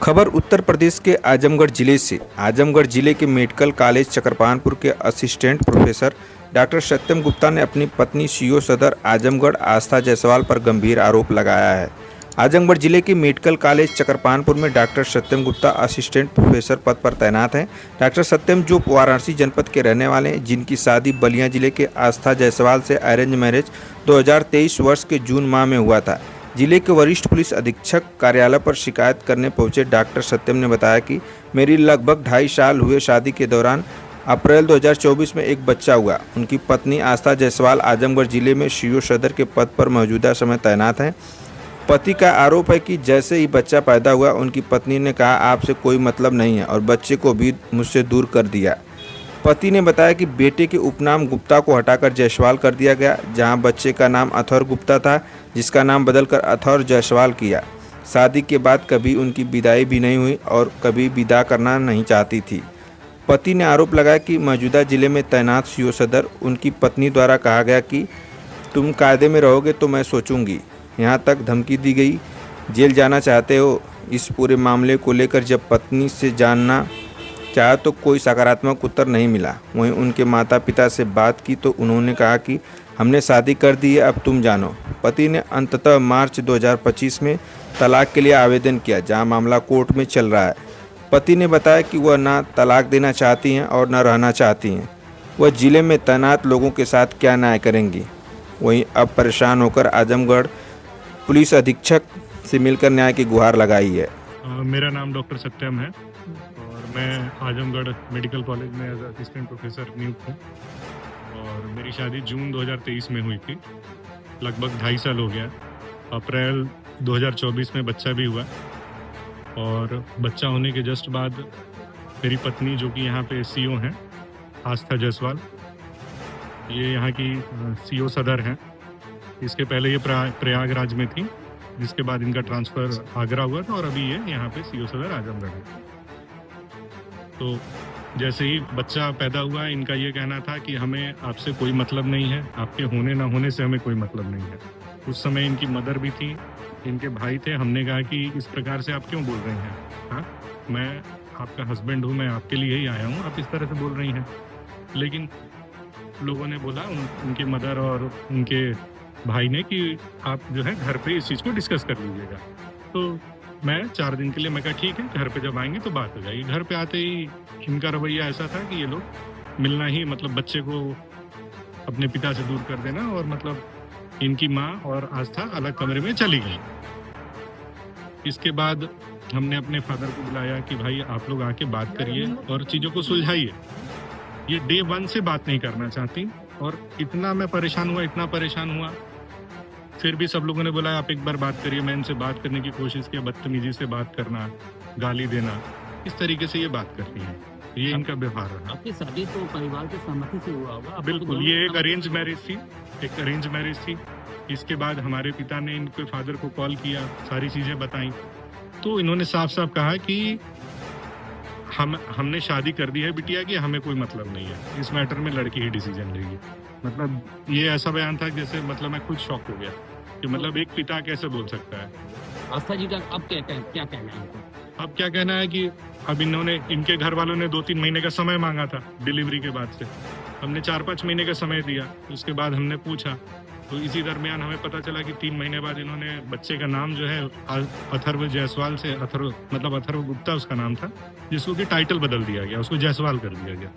खबर उत्तर प्रदेश के आजमगढ़ जिले से। आजमगढ़ जिले के मेडिकल कॉलेज चकरपानपुर के असिस्टेंट प्रोफेसर डॉक्टर सत्यम गुप्ता ने अपनी पत्नी सीओ सदर आजमगढ़ आस्था जायसवाल पर गंभीर आरोप लगाया है। आजमगढ़ जिले के मेडिकल कॉलेज चकरपानपुर में डॉक्टर सत्यम गुप्ता असिस्टेंट प्रोफेसर पद पर तैनात हैं। डॉक्टर सत्यम जो वाराणसी जनपद के रहने वाले हैं, जिनकी शादी बलिया जिले के आस्था जायसवाल से अरेंज मैरिज 2023 वर्ष के जून माह में हुआ था। जिले के वरिष्ठ पुलिस अधीक्षक कार्यालय पर शिकायत करने पहुंचे डॉक्टर सत्यम ने बताया कि मेरी लगभग 2.5 साल हुए शादी के दौरान अप्रैल 2024 में एक बच्चा हुआ। उनकी पत्नी आस्था जायसवाल आजमगढ़ जिले में सीओ सदर के पद पर मौजूदा समय तैनात हैं। पति का आरोप है कि जैसे ही बच्चा पैदा हुआ, उनकी पत्नी ने कहा आपसे कोई मतलब नहीं है और बच्चे को भी मुझसे दूर कर दिया। पति ने बताया कि बेटे के उपनाम गुप्ता को हटाकर जायसवाल कर दिया गया, जहां बच्चे का नाम अथर्व गुप्ता था, जिसका नाम बदलकर अथर्व जायसवाल किया। शादी के बाद कभी उनकी विदाई भी नहीं हुई और कभी विदा करना नहीं चाहती थी। पति ने आरोप लगाया कि मौजूदा जिले में तैनात सीओ सदर उनकी पत्नी द्वारा कहा गया कि तुम कायदे में रहोगे तो मैं सोचूंगी। यहाँ तक धमकी दी गई, जेल जाना चाहते हो। इस पूरे मामले को लेकर जब पत्नी से जानना चाहा तो कोई सकारात्मक उत्तर नहीं मिला। वहीं उनके माता पिता से बात की तो उन्होंने कहा कि हमने शादी कर दी है, अब तुम जानो। पति ने अंततः मार्च 2025 में तलाक के लिए आवेदन किया, जहां मामला कोर्ट में चल रहा है। पति ने बताया कि वह ना तलाक देना चाहती हैं और न रहना चाहती हैं। वह जिले में तैनात लोगों के साथ क्या न्याय करेंगी। वहीं अब परेशान होकर आजमगढ़ पुलिस अधीक्षक से मिलकर न्याय की गुहार लगाई है। मेरा नाम डॉक्टर सत्यम है और मैं आजमगढ़ मेडिकल कॉलेज में एज असिस्टेंट प्रोफेसर नियुक्त हूँ। और मेरी शादी जून 2023 में हुई थी। लगभग 2.5 साल हो गया। अप्रैल 2024 में बच्चा भी हुआ और बच्चा होने के जस्ट बाद मेरी पत्नी, जो कि यहाँ पे सीओ हैं, आस्था जायसवाल, ये यहाँ की सीओ सदर हैं। इसके पहले ये प्रयागराज में थी, जिसके बाद इनका ट्रांसफ़र आगरा हुआ था और अभी ये यहाँ पे सीओ सदर आजमगढ़ है। तो जैसे ही बच्चा पैदा हुआ, इनका ये कहना था कि हमें आपसे कोई मतलब नहीं है, आपके होने ना होने से हमें कोई मतलब नहीं है। उस समय इनकी मदर भी थी, इनके भाई थे। हमने कहा कि इस प्रकार से आप क्यों बोल रही हैं? हाँ, मैं आपका हस्बैंड हूँ, मैं आपके लिए ही आया हूँ, आप इस तरह से बोल रही हैं। लेकिन लोगों ने बोला, उनके मदर और उनके भाई ने, कि आप जो है घर पे इस चीज़ को डिस्कस कर लीजिएगा। तो मैं 4 दिन के लिए, मैं कहा ठीक है, घर पे जब आएंगे तो बात हो जाएगी। घर पे आते ही इनका रवैया ऐसा था कि ये लोग मिलना ही, मतलब बच्चे को अपने पिता से दूर कर देना, और मतलब इनकी माँ और आस्था अलग कमरे में चली गई। इसके बाद हमने अपने फादर को बुलाया कि भाई आप लोग आके बात करिए और चीज़ों को सुलझाइए। ये डे 1 से बात नहीं करना चाहती और इतना मैं परेशान हुआ, इतना परेशान हुआ। फिर भी सब लोगों ने बोला आप एक बार बात करिए। मैं इनसे बात करने की कोशिश की, बदतमीजी से बात करना, गाली देना, इस तरीके से ये बात करती हैं। ये इनका व्यवहार रहा। आपकी शादी तो परिवार की सहमति से हुआ होगा? बिल्कुल, ये एक अरेंज मैरिज थी। इसके बाद हमारे पिता ने इनके फादर को कॉल किया, सारी चीज़ें बताई, तो इन्होंने साफ साफ कहा कि हमने शादी कर दी है बिटिया की, हमें कोई मतलब नहीं है, इस मैटर में लड़की ही डिसीजन लेगी। मतलब ये ऐसा बयान था जैसे, मतलब मैं खुद शॉक हो गया कि मतलब एक पिता कैसे बोल सकता है। आस्था जी का अब क्या कहना है इनको? अब क्या कहना है कि अब इनके घर वालों ने 2-3 महीने का समय मांगा था डिलीवरी के बाद से। हमने 4-5 महीने का समय दिया। उसके बाद हमने पूछा तो इसी दरमियान हमें पता चला कि 3 महीने बाद इन्होंने बच्चे का नाम जो है अथर्व जायसवाल से, अथर्व गुप्ता उसका नाम था, जिसको कि टाइटल बदल दिया गया, उसको जायसवाल कर दिया गया,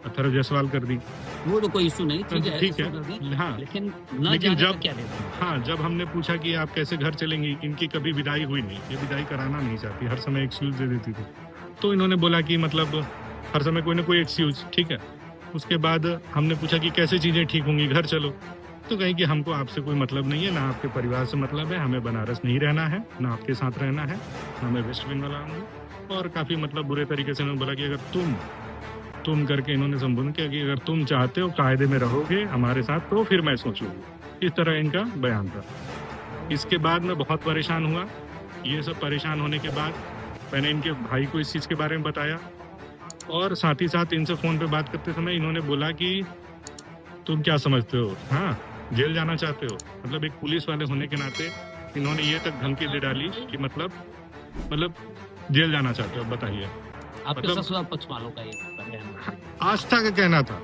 अथर्व जायसवाल कर दी। वो तो कोई इशू नहीं, ठीक है। हाँ, लेकिन जब क्या देते? हाँ, जब हमने पूछा कि आप कैसे घर चलेंगी, इनकी कभी विदाई हुई नहीं, ये विदाई कराना नहीं चाहती, हर समय एक्सक्यूज दे देती थी। तो इन्होंने बोला कि मतलब हर समय कोई ना कोई एक्सक्यूज, ठीक है। उसके बाद हमने पूछा कि कैसे चीज़ें ठीक होंगी, घर चलो। तो कहीं कि हमको आपसे कोई मतलब नहीं है, ना आपके परिवार से मतलब है, हमें बनारस नहीं रहना है, ना आपके साथ रहना है, ना मैं वेस्ट बंगाल आऊँगी। और काफ़ी मतलब बुरे तरीके से उन्होंने बोला कि अगर तुम करके इन्होंने संबोधन किया कि अगर तुम चाहते हो कायदे में रहोगे हमारे साथ तो फिर मैं सोचूंगी। इस तरह इनका बयान था। इसके बाद मैं बहुत परेशान हुआ। ये सब परेशान होने के बाद मैंने इनके भाई को इस चीज़ के बारे में बताया और साथ ही साथ इनसे फ़ोन पे बात करते समय इन्होंने बोला कि तुम क्या समझते हो, हाँ जेल जाना चाहते हो। मतलब एक पुलिस वाले होने के नाते इन्होंने ये तक धमकी दे डाली कि मतलब जेल जाना चाहते हो, बताइए। आपके मतलब- ससुराल पक्ष वालों का ये कहना है। आस्था का कहना था,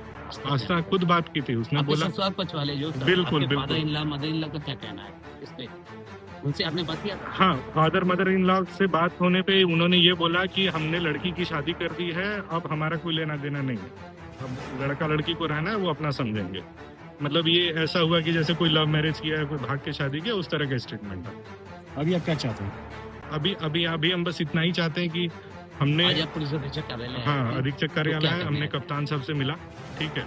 आस्था खुद बात की थी, उसने आपके बोला ससुराल पक्ष वाले जो बिल्कुल, फादर बिल्कुल। In law mother in law का क्या कहना है इस पे? उनसे आपने बात किया था? हाँ, फादर मदर इन लॉ से बात होने पे उन्होंने ये बोला कि हमने लड़की की शादी कर दी है, अब हमारा कोई लेना देना नहीं है, अब लड़का लड़की को रहना है वो अपना समझेंगे। मतलब ये ऐसा हुआ कि जैसे कोई लव मैरिज किया है, कोई भाग के शादी किया, उस तरह का स्टेटमेंट था। अभी आप क्या चाहते हैं? अभी हम बस इतना ही चाहते हैं कि हमने आज आप पुलिस अधीक्षक कार्यालय आए हाँ थे। अधीक्षक कार्यालय क्या है, कहना हमने है? कप्तान साहब से मिला, ठीक है,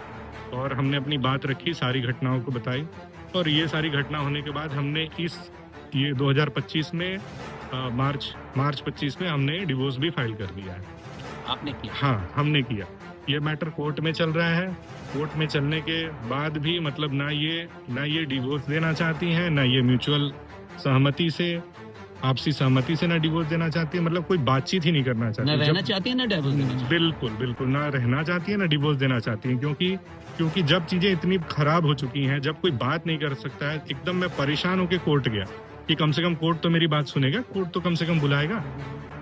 और हमने अपनी बात रखी, सारी घटनाओं को बताई, और ये सारी घटना होने के बाद हमने ये 2025 में मार्च 25 में हमने डिवोर्स भी फाइल कर दिया है। आपने किया? हाँ, हमने किया। ये मैटर कोर्ट में चल रहा है, कोर्ट में चलने के बाद भी मतलब ना ये डिवोर्स देना चाहती हैं, ना ये म्यूचुअल सहमति से, आपसी सहमति से ना डिवोर्स देना चाहती है, मतलब कोई बातचीत ही नहीं करना न चाहती। रहना जब- चाहती है न डाइवोर्स देना चाहती बिल्कुल ना रहना चाहती है ना डिवोर्स देना चाहती है, क्योंकि जब चीजें इतनी खराब हो चुकी हैं, जब कोई बात नहीं कर सकता है, एकदम मैं परेशान होकर कोर्ट गया कि कम से कम कोर्ट तो मेरी बात सुनेगा, कोर्ट तो कम से कम बुलाएगा।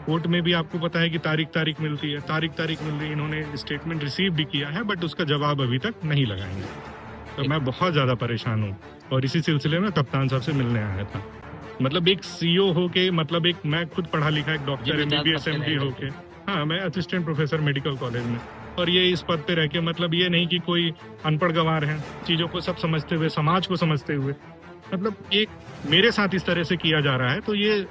कोर्ट में भी आपको पता है कि तारीख मिलती है, तारीख मिल रही, इन्होंने स्टेटमेंट रिसीव भी किया है, बट उसका जवाब अभी तक नहीं लगाएंगे। तो मैं बहुत ज्यादा परेशान हूँ, और इसी सिलसिले में कप्तान साहब से मिलने आया था। मतलब एक सीईओ होके, मतलब एक मैं खुद पढ़ा लिखा एक डॉक्टर जिम्मेदार MBBS पद पे MD रह होके, हाँ मैं असिस्टेंट प्रोफेसर मेडिकल कॉलेज में, और ये इस पद पे रह के, मतलब ये नहीं कि कोई अनपढ़ गंवार है, चीजों को सब समझते हुए, समाज को समझते हुए, मतलब एक मेरे साथ इस तरह से किया जा रहा है, तो ये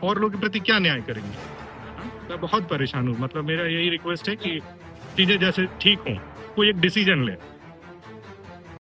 और लोगों के प्रति क्या न्याय करेंगे? हाँ, मैं बहुत परेशान हूँ। मतलब मेरा यही रिक्वेस्ट है कि चीजें जैसे ठीक हों, कोई एक डिसीजन ले।